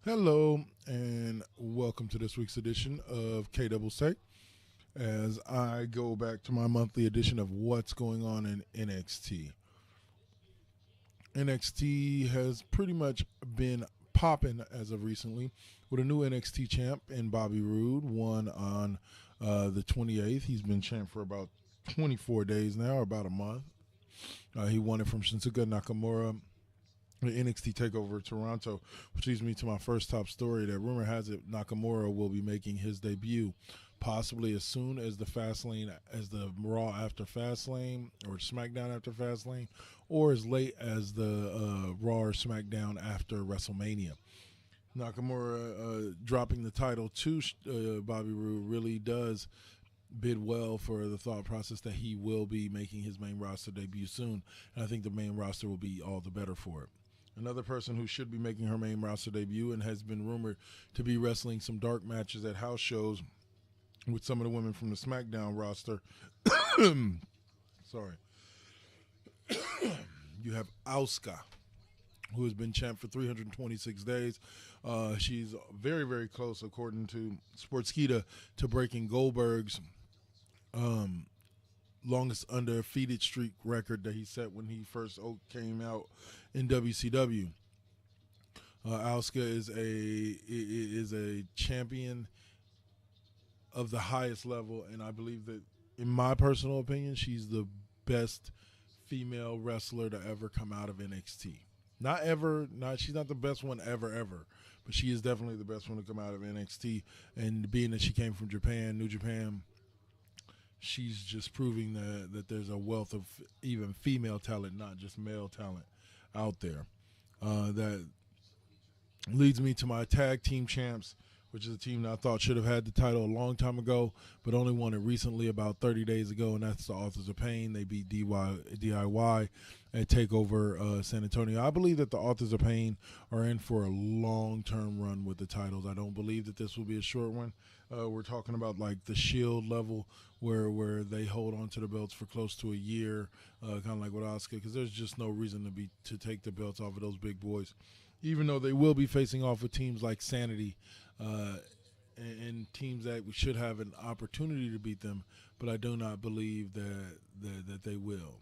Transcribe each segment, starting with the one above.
Hello, and welcome to this week's edition of K Double Say. As I go back to my monthly edition of what's going on in NXT. NXT has pretty much been popping as of recently with a new NXT champ in Bobby Roode, won on the 28th. He's been champ for about 24 days now, or about a month. He won it from Shinsuke Nakamura. The NXT TakeOver Toronto, which leads me to my first top story that rumor has it Nakamura will be making his debut possibly as soon as the Raw after Fastlane or SmackDown after Fastlane, or as late as the Raw or SmackDown after WrestleMania. Nakamura dropping the title to Bobby Roode really does bid well for the thought process that he will be making his main roster debut soon, and I think the main roster will be all the better for it. Another person who should be making her main roster debut and has been rumored to be wrestling some dark matches at house shows with some of the women from the SmackDown roster. Sorry. You have Asuka, who has been champ for 326 days. She's very, very close, according to Sportskeeda, to breaking Goldberg's longest undefeated streak record that he set when he first came out in WCW. Asuka is a champion of the highest level, and I believe that, in my personal opinion, she's the best female wrestler to ever come out of NXT. She's not the best one ever, but she is definitely the best one to come out of NXT. And being that she came from Japan, New Japan, she's just proving that there's a wealth of even female talent, not just male talent, out there. That leads me to my tag team champs, which is a team that I thought should have had the title a long time ago, but only won it recently, about 30 days ago, and that's the Authors of Pain. They beat DIY at TakeOver San Antonio. I believe that the Authors of Pain are in for a long-term run with the titles. I don't believe that this will be a short one. We're talking about like the Shield level, where they hold on to the belts for close to a year, kind of like with Asuka, because there's just no reason to take the belts off of those big boys, even though they will be facing off with teams like Sanity and teams that should have an opportunity to beat them, but I do not believe that they will.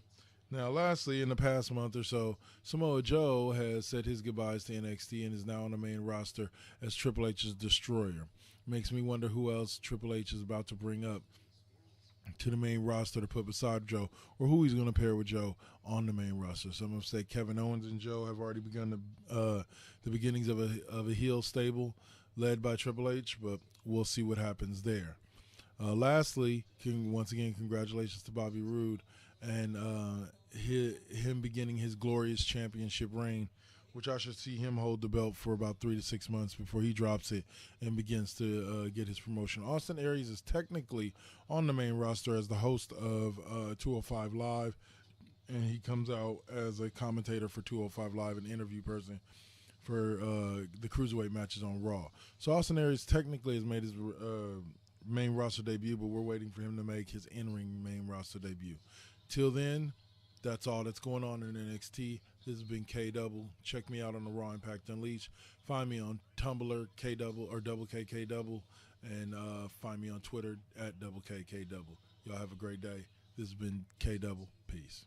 Now, lastly, in the past month or so, Samoa Joe has said his goodbyes to NXT and is now on the main roster as Triple H's Destroyer. Makes me wonder who else Triple H is about to bring up to the main roster to put beside Joe, or who he's going to pair with Joe on the main roster. Some have said Kevin Owens and Joe have already begun the beginnings of a heel stable led by Triple H, but we'll see what happens there. Lastly, once again, congratulations to Bobby Roode and him beginning his glorious championship reign, which I should see him hold the belt for about 3 to 6 months before he drops it and begins to get his promotion. Austin Aries is technically on the main roster as the host of 205 Live, and he comes out as a commentator for 205 Live, an interview person for the Cruiserweight matches on Raw. So Austin Aries technically has made his main roster debut, but we're waiting for him to make his in-ring main roster debut. Till then, that's all that's going on in NXT. This has been K Double. Check me out on the Raw Impact Unleashed. Find me on Tumblr, K Double or Double KK Double, and find me on Twitter at Double KK Double. Y'all have a great day. This has been K Double. Peace.